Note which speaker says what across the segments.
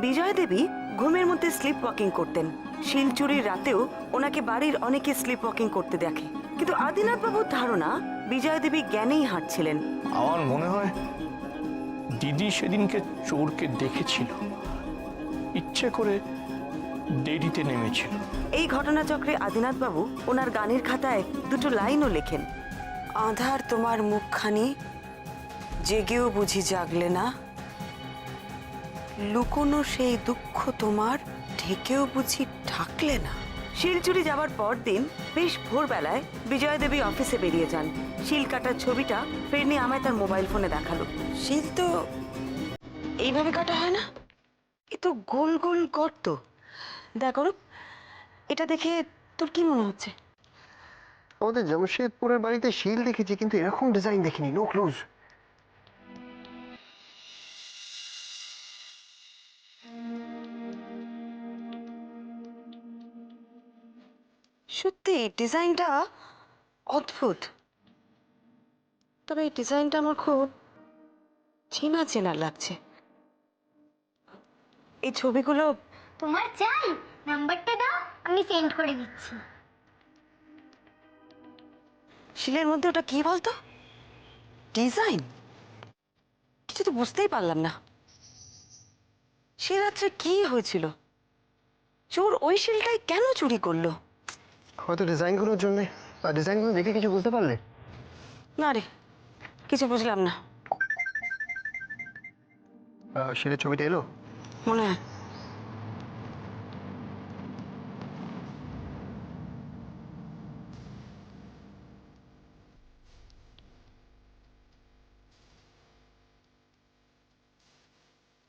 Speaker 1: বিজয়া দেবী ঘুমের মধ্যে slip walking করতেন। শিলচুরির রাতেও ওনাকে বাড়ির অনেকে স্লিপ ওয়াকিং করতে দেখে, কিন্তু আদিনাথ বাবুর ধারণা বিজয়া দেবী জ্ঞানেই হাঁটছিলেন।
Speaker 2: আমার মনে হয় দিদি সেদিনকে চোরকে দেখেছিল, ইচ্ছে করে দেরিতে নেমেছিল।
Speaker 1: এই ঘটনাচক্রে আদিনাথ বাবু ওনার গানের খাতায় দুটো লাইনও লেখেন। আধার তোমার মুখখানি, জেগেও বুঝি জাগলে না, লুকোনো সেই দুঃখ তোমার, ঢেকেও বুঝি ঢাকলে না। শিলচুরি যাওয়ার পর দিন বেশ ভোরবেলায় বিজয়া দেবী অফিসে বেরিয়ে যান। শিল কাটার ছবিটা ফেরনি আমায় তার মোবাইল ফোনে দেখালো। শিল তো এইভাবে কাটা হয় না, এ তো গোল গোল গর্ত। দেখো, এটা দেখে তোর কি মনে হচ্ছে?
Speaker 3: আমাদের জামশেদপুরের বাড়িতে শিল দেখেছি, কিন্তু এরকম ডিজাইন দেখিনি। No clues.
Speaker 1: সত্যি ডিজাইনটা অদ্ভুত, তবে এই ডিজাইনটা আমার খুব চেনা চেনা লাগছে। এই ছবিগুলো
Speaker 4: তোমার চাই? নাম্বারটা দাও, আমি সেন্ড করে দিচ্ছি।
Speaker 1: শিলের মধ্যে ওটা কি বলতো? ডিজাইন? কিছু তো বুঝতেই পারলাম না। সে রাত্রে কি হয়েছিল? চোর ওই শিলটাই কেন চুরি করলো?
Speaker 3: হয়তো ডিজাইনগুলোর জন্য। আর ডিজাইনগুলো দেখে কিছু বুঝতে পারলে?
Speaker 1: না রে, কিছু বুঝলাম না।
Speaker 3: শিলের ছবিটা এলো
Speaker 1: মনে হয়।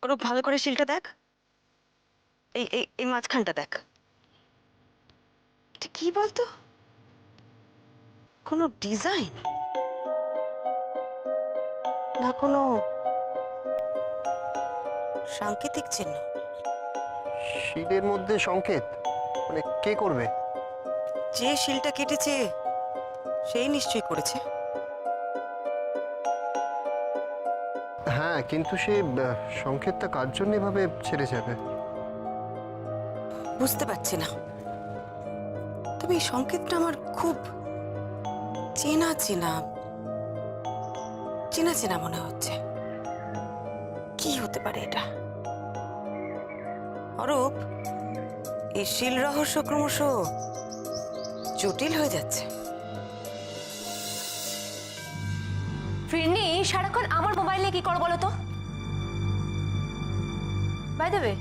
Speaker 1: ওর ভালো করে শিলটা দেখ, এই এই এই মাঝখানটা দেখ। এটা কি বলতো? কোনো ডিজাইন না কোনো সাংকেতিক চিহ্ন?
Speaker 3: শিলের মধ্যে সংকেত? মানে কে করবে?
Speaker 1: যে শিলটা কেটেছে সেই নিশ্চয়ই করেছে।
Speaker 3: হ্যাঁ, কিন্তু সে সংকেতটা কার জন্য এভাবে ছেড়ে যাবে?
Speaker 1: বুঝতে পারছি না, তবে এই সংকেতটা আমার খুব চেনা চেনা চেনা চেনা মনে হচ্ছে। কি হতে পারে এটা? অরূপ, এই শিল রহস্য ক্রমশ জটিল হয়ে যাচ্ছে।
Speaker 5: ফিরনি সারাক্ষণ আমার মোবাইলে কি করো বলো তো? বাই দ্য ওয়ে,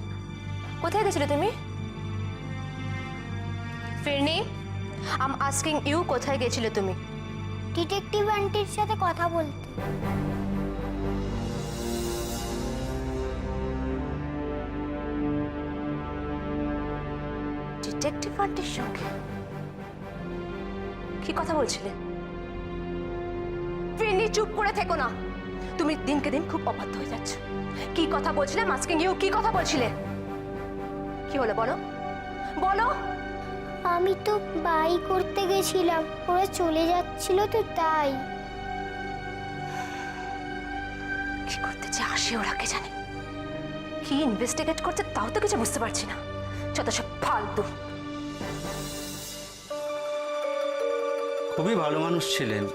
Speaker 5: কোথায় গেছিলে তুমি? ফিরনি, আই এম আস্কিং ইউ, কোথায় গেছিলে তুমি?
Speaker 4: ডিটেকটিভ আন্টির সাথে কথা বলতে।
Speaker 5: ডিটেকটিভ আন্টির সঙ্গে কি কথা বলছিলে? ফিরনি, চুপ করে থেকো না। তুমি দিনকে দিন খুব অবাধ্য হয়ে যাচ্ছ। কি কথা বলছিলে? আস্কিং ইউ, কি কথা বলছিলে? কি হলো বলো, বলো।
Speaker 4: আমি তো বাই করতে গেছিলাম, ওরা চলে যাচ্ছিল তো তাই।
Speaker 5: কি করতে যে আসে ওরা কে জানে, কি ইনভেস্টিগেট করতে তাও তো কিছু বুঝতে পারছি না। যত সব ফালতু।
Speaker 6: খুবই ভালো মানুষ ছিলেন,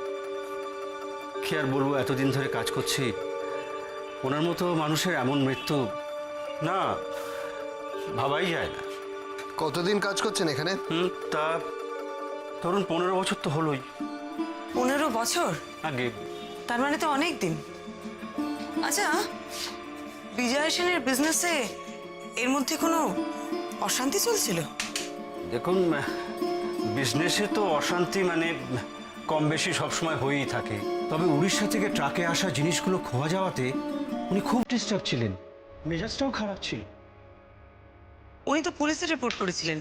Speaker 6: কি আর বলবো, এতদিন ধরে কাজ করছি। ওনার মতো মানুষের এমন মৃত্যু না, ভাবাই যায় না।
Speaker 3: কতদিন কাজ করছেন এখানে?
Speaker 6: তা ধরুন 15 বছর তো হলোই।
Speaker 1: 15 বছর?
Speaker 6: আগে।
Speaker 1: তার মানে তো অনেক দিন। আচ্ছা, বিজয় সেনের বিজনেসে এর মধ্যে কোনো অশান্তি চলছিল?
Speaker 6: দেখুন, বিজনেসে তো অশান্তি মানে কম বেশি সবসময় হয়েই থাকে। তবে উড়িষ্যা থেকে ট্রাকে আসা জিনিসগুলো খোয়া যাওয়াতে উনি খুব ডিস্টার্ব ছিলেন, মেজাজটাও খারাপ ছিল।
Speaker 1: উনি তো পুলিশে রিপোর্ট করেছিলেন,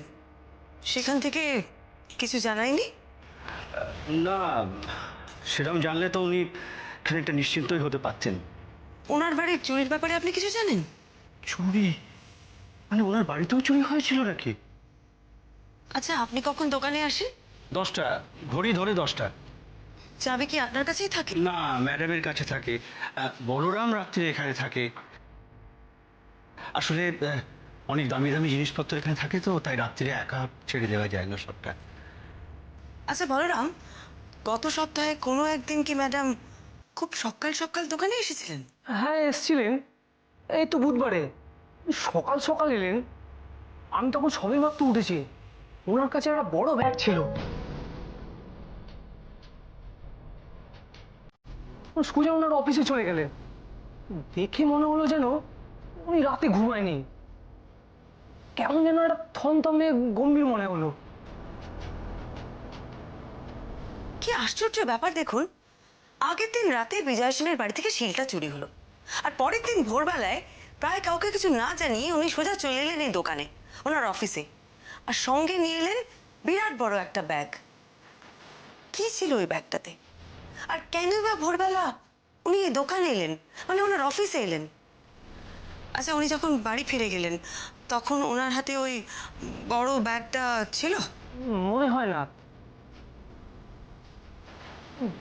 Speaker 1: সেখান থেকে কিছু জানায়নি?
Speaker 6: না, সেরকম জানলে তো উনি খানিকটা নিশ্চিন্তই হতে পারতেন।
Speaker 1: ওনার বাড়ির চুরির ব্যাপারে আপনি কিছু জানেন?
Speaker 6: চুরি? মানে ওনার বাড়িতেও চুরি হয়েছিল নাকি?
Speaker 1: আচ্ছা, আপনি কখন দোকানে আসেন?
Speaker 6: 10টা, ঘড়ি ধরে 10টা।
Speaker 1: চাবি কি আপনার কাছেই থাকে?
Speaker 6: না, ম্যাডামের কাছে থাকে। বলরাম রাত্রে এখানে থাকে। আসলে অনেক দামি দামি জিনিসপত্র এখানে থাকে, তো তাই রাত্রে একা ছেড়ে দেওয়া যায় না সবটা।
Speaker 1: আচ্ছা বলরাম, গত সপ্তাহে কোনো একদিন কি ম্যাডাম খুব সকাল সকাল দোকানে এসেছিলেন?
Speaker 7: হ্যাঁ এসছিলেন, এই তো বুধবারে সকাল সকাল এলেন। আমি তখন সবে মাত্র উঠেছি। ওনার কাছে একটা বড় ব্যাগ ছিল। সোজা ওনার অফিসে চলে গেলেন। দেখে মনে হলো যেন উনি রাতে ঘুমায়নি। কেমন যেন একটা থমথমে গম্ভীর মনে হলো।
Speaker 1: কি আশ্চর্য ব্যাপার দেখুন, আগের দিন রাতে বিজয় সেনের বাড়ি থেকে শিলটা চুরি হলো, আর পরের দিন ভোরবেলায় প্রায় কাউকে কিছু না জানিয়ে উনি সোজা চলে এলেন এই দোকানে, ওনার অফিসে, আর সঙ্গে নিয়ে এলেন বিরাট বড় একটা ব্যাগ। কি ছিল ওই ব্যাগটাতে, আর কেন বা ভোরবেলা উনি এই দোকানে এলেন, মানে ওনার অফিসে এলেন? আচ্ছা, উনি যখন বাড়ি ফিরে গেলেন তখন ওনার হাতে ওই বড় ব্যাগটা ছিল?
Speaker 7: মনে হয় না।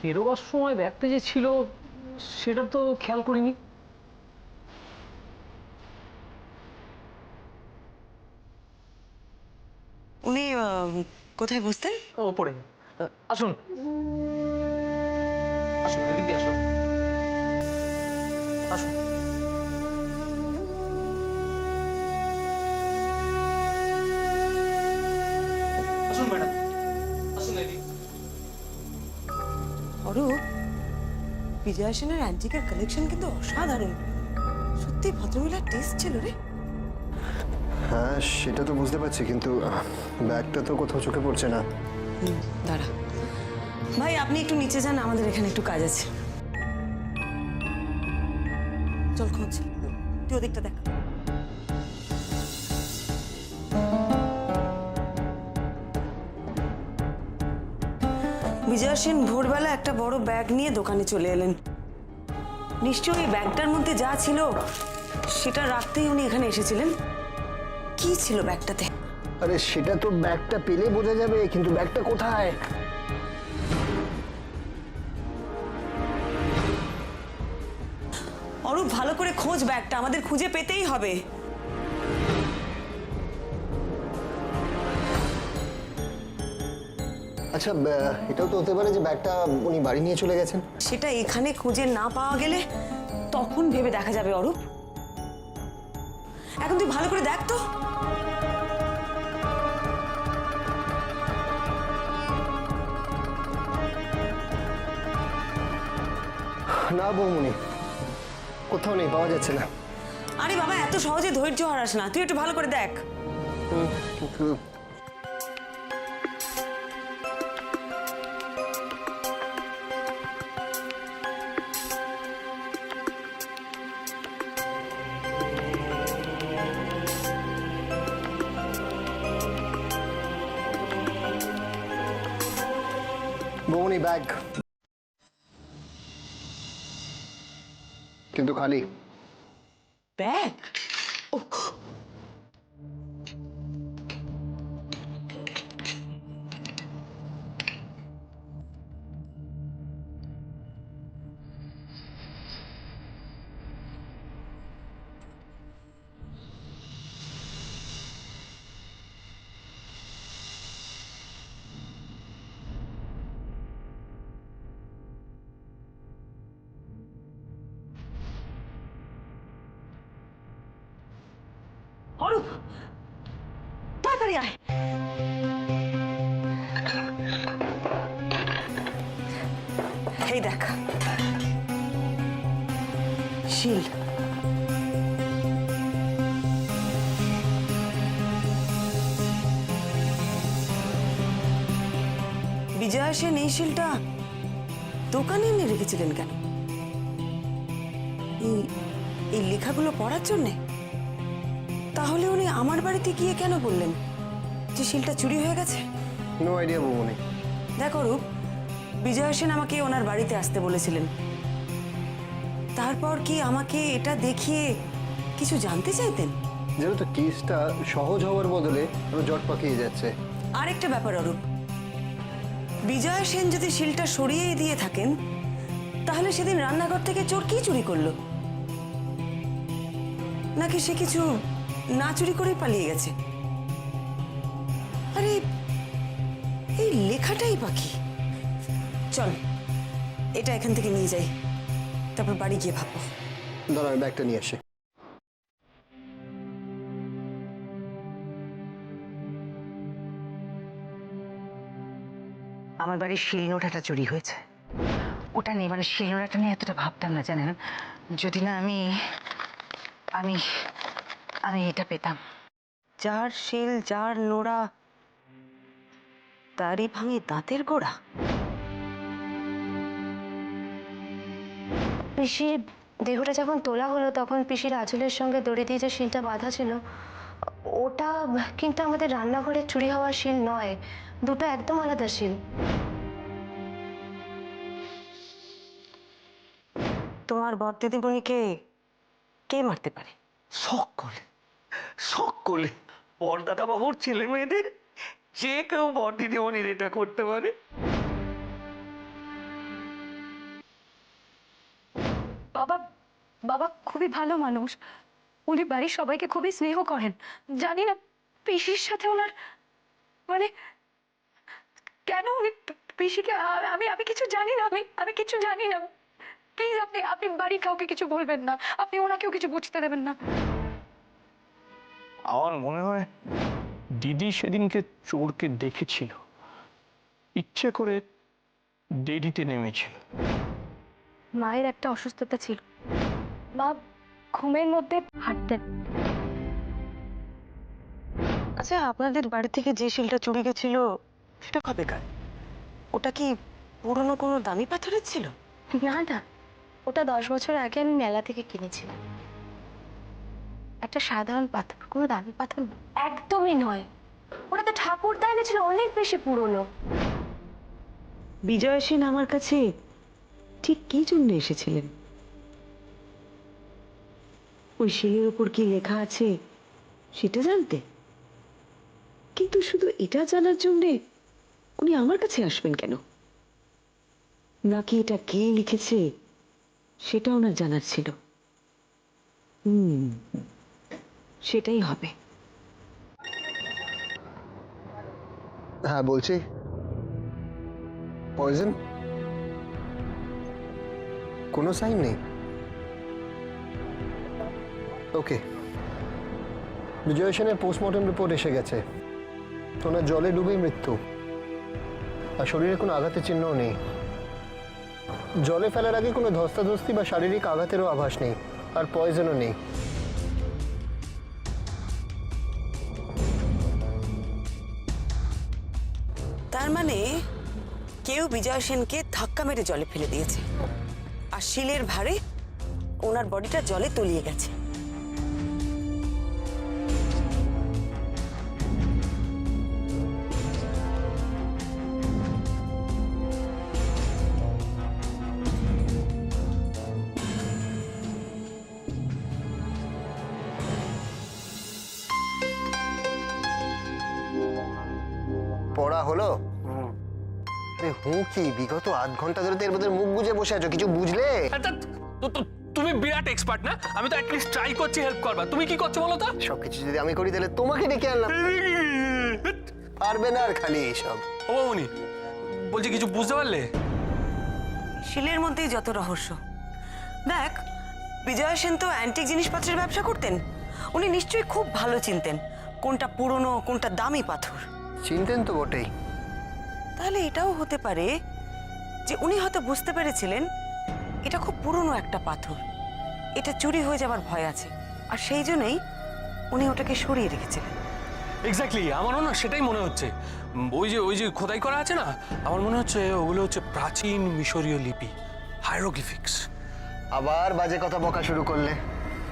Speaker 7: বেরোবার সময় ব্যাগটা যে ছিল সেটা তো খেয়াল করিনি।
Speaker 1: উনি কোথায় বসতেন?
Speaker 7: ওপরে আসুন, আসুন এদিক দিয়ে আসুন, আসুন। আসুন ম্যাডাম, আসুন এদিক।
Speaker 1: অরূপ, বিজয়া সেনের অ্যান্টিকের কালেকশন কিন্তু অসাধারণ। সত্যি ভদ্রমহিলার টেস্ট ছিল রে।
Speaker 3: হ্যাঁ সেটা তো বুঝতে পারছি, কিন্তু ব্যাগটা তো কোথাও চোখে পড়ছে না।
Speaker 1: দাঁড়া ভাই, আপনি একটু নিচে যান, আমাদের এখানে একটু কাজ আছে। চল খোঁজ, তুই ওদিকটা দেখ। বিজয়া সেন ভোরবেলা একটা বড় ব্যাগ নিয়ে দোকানে চলে এলেন। নিশ্চয়ই এই ব্যাগটার মধ্যে যা ছিল সেটা রাখতেই উনি এখানে এসেছিলেন। কি ছিল ব্যাগটাতে?
Speaker 3: আরে সেটা তো ব্যাগটা পেলে বোঝা যাবে, কিন্তু ব্যাগটা কোথায়?
Speaker 1: অরূপ, ভালো করে খোঁজ ব্যাগটা, আমাদের খুঁজে পেতেই হবে।
Speaker 3: আচ্ছা এটাও তো হতে পারে যে ব্যাগটা উনি বাড়ি নিয়ে চলে গেছেন।
Speaker 1: সেটা এখানে খুঁজে না পাওয়া গেলে তখন ভেবে দেখা যাবে অরূপ। এখন তুই ভালো করে দেখ তো।
Speaker 3: না বৌমনি, কোথাও নেই, পাওয়া যাচ্ছে না।
Speaker 1: আরে বাবা, এত সহজে ধৈর্য হারাস না, তুই একটু ভালো করে দেখ।
Speaker 3: কিন্তু বৌমনি ব্যাগ কিন্তু খালি।
Speaker 1: ব্যাগ? অরূপ, তাড়াতাড়ি আয়। এই দেখ, শিল। বিজয়া সেন এই শিলটা দোকানে এনে রেখেছিলেন কেন? এই লেখাগুলো পড়ার জন্যে? তাহলে উনি আমার বাড়িতে গিয়ে কেন বললেন যে শিলটা চুরি হয়ে গেছে?
Speaker 3: নো আইডিয়া বৌমনি।
Speaker 1: দেখো রূপ, বিজয়া সেন আমাকে ওনার বাড়িতে আসতে বলেছিলেন। তারপর কি আমাকে এটা দেখিয়ে কিছু জানতে চাইতেন?
Speaker 3: যেহেতু কেসটা সহজ হওয়ার বদলে আরো জট পাকিয়ে যাচ্ছে।
Speaker 1: আরেকটা ব্যাপার অরূপ, বিজয় সেন যদি শিলটা সরিয়েই দিয়ে থাকেন, তাহলে সেদিন রান্নাঘর থেকে চোর কি চুরি করলো? নাকি সে কিছু না চুরি করেই পালিয়ে গেছে? আরে এই লেখাটাই বাকি। চল, এটা এখান থেকে নিয়ে যাই, তারপর বাড়ি গিয়ে ভাববো।
Speaker 3: দাঁড়া, আমি ব্যাগটা নিয়ে আসি।
Speaker 8: আমার বাড়ির শিলনোড়াটা চুরি হয়েছে, ওটা নিয়ে মানে শিলনোড়াটা নিয়ে এতটা ভাবতাম না জানেন, যদি না আমি আমি আমি এটা পেতাম।
Speaker 1: যার শিল, যার নোড়া, তারই ভাঙে দাঁতের গোড়া।
Speaker 5: পিসির দেহটা যখন তোলা হলো তখন পিসির আঁচলের সঙ্গে দড়ি দিয়ে যে শিলটা বাঁধা ছিল, ওটা কিন্তু আমাদের রান্নাঘরে চুরি হওয়ার শিল নয়, দুটো একদম আলাদা শিল।
Speaker 1: তোমার বর দিদিমণিকে কে মারতে পারে?
Speaker 7: সকলে বরদাদা বাবুর ছেলে মেয়েদের যে কেউ বর দিদিমণির এটা করতে পারে।
Speaker 9: বাবা বাবা খুবই ভালো মানুষ, উনি বাড়ির সবাইকে খুবই স্নেহ করেন। জানি না পিসির সাথে ওনার মানে কেন উনি পিসিকে আমি আমি কিছু জানি না, আমি কিছু জানি না। প্লিজ আপনি আপনি বাড়ির কাউকে কিছু বলবেন না, আপনি ওনাকেও কিছু বুঝতে দেবেন না।
Speaker 2: আমার মনে হয় দিদি সেদিনকে চোরকে দেখেছিল, ইচ্ছে করে দেরিতে নেমেছিল।
Speaker 9: মায়ের একটা অসুস্থতা ছিল, মা ঘুমের মধ্যে হাঁটতেন।
Speaker 1: আচ্ছা, আপনাদের বাড়ি থেকে যে শিলটা চুরি গেছিল সেটা কবেকার? ওটা কি পুরনো কোনো দামি পাথরের ছিল?
Speaker 5: না না, ওটা 10 বছর আগে আমি মেলা থেকে কিনেছিলাম। একটা সাধারণ পাথর, কোনো দামি পাথর না। একদমই নয়, ওটা তো ঠাকুরদা এনেছিল, অনেক বেশি পুরনো।
Speaker 1: বিজয় সেন আমার কাছে ঠিক কি জন্য এসেছিলেন? ওই শিলের উপর কি লেখা আছে সেটা জানতে? কিন্তু শুধু এটা জানার জন্যে উনি আমার কাছে আসবেন কেন? নাকি এটা কে লিখেছে সেটা ওনার জানার ছিল? সেটাই হবে।
Speaker 3: হ্যাঁ, বলছি পয়জন কোনো সাইন নেই। ওকে, বিজয় সেনের পোস্টমর্টম রিপোর্ট এসে গেছে। ওনার জলে ডুবেই মৃত্যু, আর শরীরে কোনো আঘাতের চিহ্নও নেই। জলে ফেলার আগে কোনো ধস্তাধস্তি বা শারীরিক আঘাতেরও আভাস নেই, আর পয়জনও নেই।
Speaker 1: তার মানে কেউ বিজয় সেনকে ধাক্কা মেরে জলে ফেলে দিয়েছে, আর শিলের ভারে ওনার বডিটা জলে তলিয়ে গেছে।
Speaker 3: পড়া হলো? আরে কি বিগত আধ ঘন্টা ধরে তো এর মধ্যে মুখ বুজে বসে আছো, কিছু বুঝলে?
Speaker 7: তুমি বিরাট এক্সপার্ট না, আমি তো অ্যাটলিস্ট ট্রাই করছি হেল্প করবা। তুমি কি করছো বলো তো?
Speaker 3: সবকিছু যদি আমি করি তাহলে তোমাকে ডেকে আনলাম, পারবে না আর খালি এইসব।
Speaker 7: ও মামুনি, বলছি কিছু বুঝতে পারলে?
Speaker 1: শিলের মধ্যেই যত রহস্য। দেখ, বিজয় সেন তো অ্যান্টিক জিনিসপত্রের ব্যবসা করতেন। উনি নিশ্চয়ই খুব ভালো চিনতেন কোনটা পুরনো কোনটা দামি পাথর।
Speaker 3: চিনতেন তো বটেই।
Speaker 1: তাহলে এটাও হতে পারে যে উনি হয়তো বুঝতে পেরেছিলেন এটা খুব পুরনো একটা পাথর, এটা চুরি হয়ে যাবার ভয় আছে, আর সেই জন্যই উনি ওটাকে সরিয়ে রেখেছিলেন।
Speaker 7: এক্স্যাক্টলি, আমারও না সেটাই মনে হচ্ছে। ওই যে খোদাই করা আছে না, আমার মনে হচ্ছে ওগুলো হচ্ছে প্রাচীন মিশরীয় লিপি, হাইরোগ্লিফিক্স।
Speaker 3: আবার বাজে কথা বকা শুরু করলে।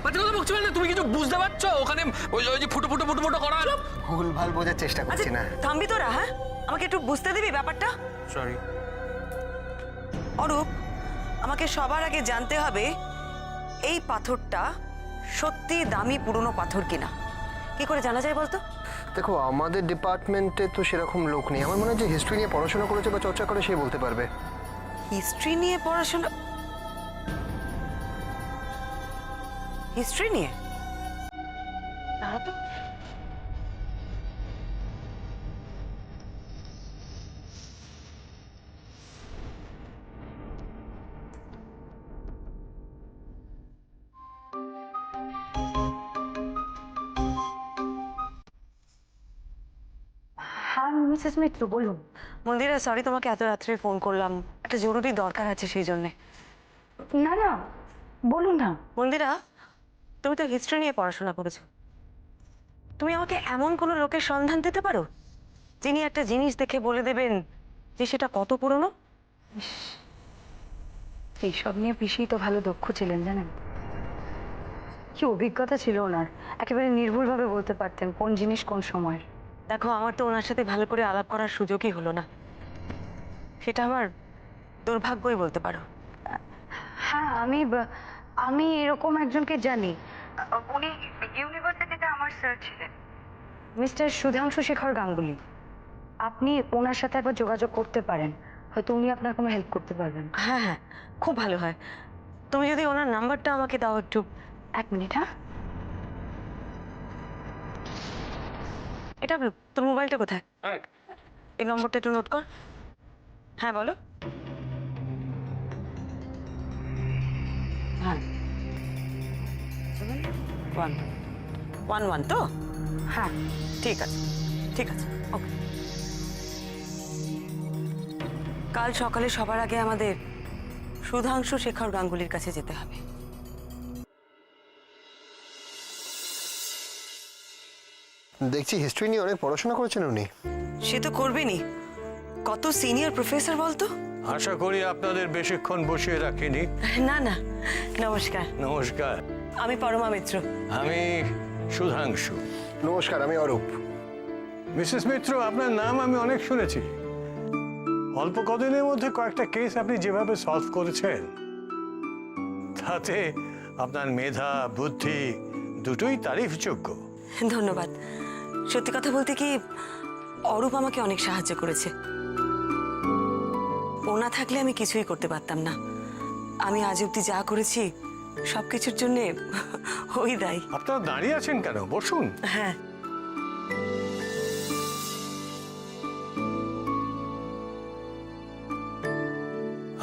Speaker 7: বাজে কথা বকছো না, তুমি কিছু বুঝতে পারছো? ওখানে ওই যে ফুটো ফুটো ফুটো ফুটো করা হলো।
Speaker 3: ভুলভাল বোঝার চেষ্টা
Speaker 1: আচ্ছা
Speaker 3: করছি না।
Speaker 1: থামবি তোরা? হ্যাঁ, আমাকে একটু বুঝতে দিবি ব্যাপারটা?
Speaker 7: সরি
Speaker 1: অরূপ, আমাকে সবার আগে জানতে হবে এই পাথরটা সত্যি দামি পুরনো পাথর কিনা। কি করে জানা যায় বলতো?
Speaker 3: দেখো আমাদের ডিপার্টমেন্টে তো সেরকম লোক নেই। আমার মনে হয় যে হিস্ট্রি নিয়ে পড়াশোনা করেছে বা চর্চা করে সে বলতে পারবে।
Speaker 1: হিস্ট্রি নিয়ে পড়াশোনা? হিস্ট্রি নিয়ে?
Speaker 5: না তো।
Speaker 9: হ্যাঁ মিসেস মিত্র বলুন।
Speaker 1: মন্দিরা, সরি তোমাকে এত রাত্রে ফোন করলাম, একটা জরুরি দরকার আছে সেই জন্যে।
Speaker 9: না না, বলুন না।
Speaker 1: মন্দিরা, তুমি তো হিস্ট্রি নিয়ে পড়াশোনা করেছো, তুমি আমাকে এমন কোনো লোকের সন্ধান দিতে পারো যিনি একটা জিনিস দেখে বলে দেবেন যে সেটা কত পুরনো?
Speaker 9: এইসব নিয়ে পিসি তো ভালো দক্ষ ছিলেন জানেন। কি অভিজ্ঞতা ছিল ওনার, একেবারে নির্ভুলভাবে বলতে পারতেন কোন জিনিস কোন সময়ের।
Speaker 1: দেখো, আমার তো ওনার সাথে ভালো করে আলাপ করার সুযোগই হলো না, সেটা আমার দুর্ভাগ্যই বলতে পারো।
Speaker 9: হ্যাঁ, আমি এরকম একজনকে জানি। উনি ইউনিভার্সিটিতে আমার স্যার ছিলেন, মিস্টার সুধাংশু শেখর গাঙ্গুলি। আপনি ওনার সাথে একবার যোগাযোগ করতে পারেন, হয়তো উনি আপনার কোনো হেল্প করতে পারবেন।
Speaker 1: হ্যাঁ হ্যাঁ, খুব ভালো হয়। তুমি যদি ওনার নাম্বারটা আমাকে দাও একটু।
Speaker 9: 1 মিনিট। হ্যাঁ,
Speaker 1: এটা তোর মোবাইলটা কোথায়? এই নম্বরটা একটু নোট কর। হ্যাঁ বলো। হ্যাঁ, 711 তো?
Speaker 9: হ্যাঁ,
Speaker 1: ঠিক আছে, ঠিক আছে, ওকে। কাল সকালে সবার আগে আমাদের সুধাংশু শেখর গাঙ্গুলির কাছে যেতে হবে।
Speaker 3: দেখছি হিস্ট্রি নিয়ে অনেক পড়াশোনা করেছেন উনি।
Speaker 1: সে তো করবেনই, কত সিনিয়র প্রফেসর বলতো।
Speaker 10: আশা করি আপনাদের বেশিক্ষণ বসিয়ে রাখিনি।
Speaker 1: না না, নমস্কার।
Speaker 10: নমস্কার,
Speaker 1: আমি পরমা মিত্র।
Speaker 10: আমি সুধাংশু।
Speaker 3: নমস্কার, আমি অরূপ।
Speaker 10: মিসেস মিত্র, আপনার নাম আমি অনেক শুনেছি। অল্প কদিনের মধ্যে কয়েকটা কেস আপনি যেভাবে সলভ করেছেন, তাতে আপনার মেধা বুদ্ধি দুটোই তারিফযোগ্য।
Speaker 1: ধন্যবাদ। সত্যি কথা বলতে কি, অরূপ আমাকে অনেক সাহায্য করেছে। ও না থাকলে আমি কিছুই করতে পারতাম না। আমি আজ অব্দি যা করেছি সবকিছুর জন্যে ওই দায়ী।
Speaker 10: আপনারা দাঁড়িয়ে আছেন কেন? বসুন।
Speaker 1: হ্যাঁ,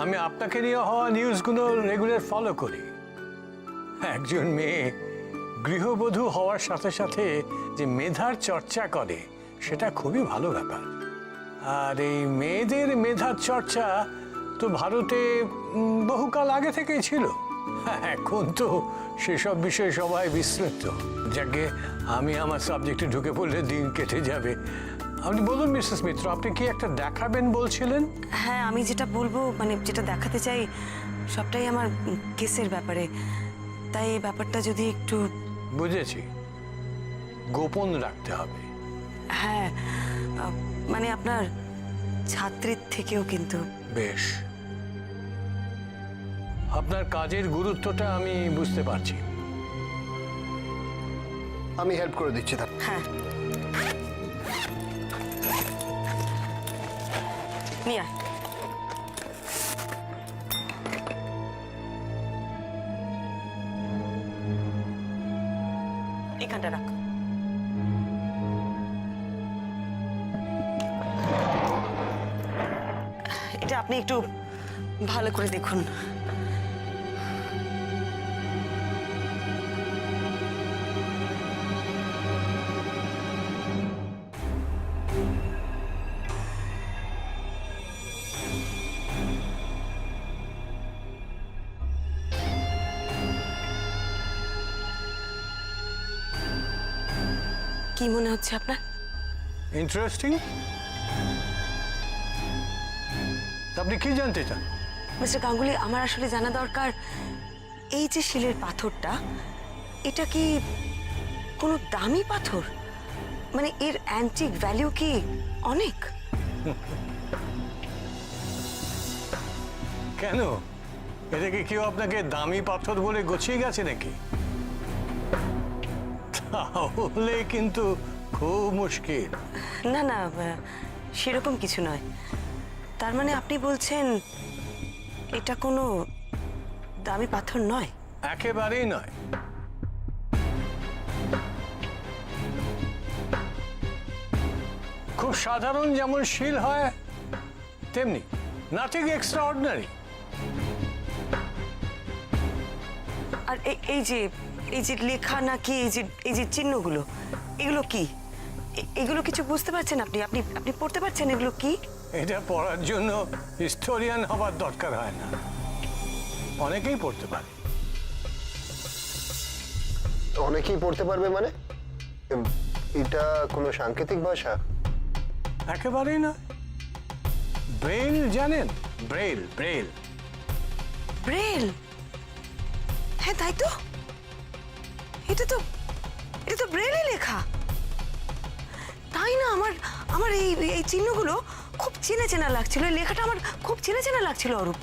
Speaker 10: আমি আপনাকে নিয়ে হওয়া নিউজগুলো রেগুলার ফলো করি। একজন মেয়ে গৃহবধূ হওয়ার সাথে সাথে যে মেধার চর্চা করে, সেটা খুবই ভালো ব্যাপার। আর এই মেয়েদের মেধার চর্চা তো ভারতে বহুকাল আগে থেকেই ছিল। এখন তো সেসব বিষয়ে সবাই বিস্মৃত। যাকে আমি আমার সাবজেক্টে ঢুকে পড়লে দিন কেটে যাবে। আপনি বলুন মিসেস মিত্র, আপনি কি একটা দেখাবেন বলছিলেন?
Speaker 1: হ্যাঁ, আমি যেটা বলবো, মানে যেটা দেখাতে চাই, সবটাই আমার কেসের ব্যাপারে। তাই এই ব্যাপারটা যদি একটু...
Speaker 10: বুঝেছি, গোপন রাখতে হবে।
Speaker 1: হ্যাঁ, মানে আপনার ছাত্রীর থেকেও কিন্তু।
Speaker 10: বেশ, আপনার কাজের গুরুত্বটা আমি বুঝতে পারছি।
Speaker 3: আমি হেল্প করে দিচ্ছি।
Speaker 1: হ্যাঁ, নিয়ে আয়। এখানটা রাখ। এটা আপনি একটু ভালো করে দেখুন। কি মনে হচ্ছে আপনার?
Speaker 10: ইন্টারেস্টিং। আপনি কি জানতে চান?
Speaker 1: মিস্টার গাঙ্গুলি, আমার আসলে জানা দরকার, এই যে শিলের পাথরটা, এটা কি কোনো দামি পাথর? মানে এর অ্যান্টিক ভ্যালু কি অনেক?
Speaker 10: কেন, এটাকে কেউ আপনাকে দামি পাথর বলে গছিয়ে গেছে নাকি? তাহলে কিন্তু খুব মুশকিল।
Speaker 1: না না, সেরকম কিছু নয়। তার মানে আপনি বলছেন এটা কোনো দামি পাথর নয়?
Speaker 10: একেবারেই নয়। খুব সাধারণ যেমন শিল হয় তেমনি, নাথিং এক্সট্রা অর্ডিনারি।
Speaker 1: আর এই যে লেখা নাকি এই যে চিহ্নগুলো, এগুলো কি? এগুলো কিছু বুঝতে পারছেন আপনি? আপনি আপনি পড়তে পারছেন এগুলো কি?
Speaker 10: এটা পড়ার জন্য হিস্টোরিয়ান হবার দরকার হয় না, অনেকেই পড়তে পারে।
Speaker 3: অনেকেই পড়তে পারবে মানে? এটা কোনো সাংকেতিক ভাষা?
Speaker 10: একেবারেই নয়। ব্রেইল জানেন? Braille Braille
Speaker 1: Braille? হ্যাঁ তাই তো, এটা তো ব্রেলে লেখা। তাই না, আমার এই চিহ্নগুলো খুব চেনা চেনা লাগছিল, এই লেখাটা আমার খুব চেনা চেনা লাগছিল অরূপ।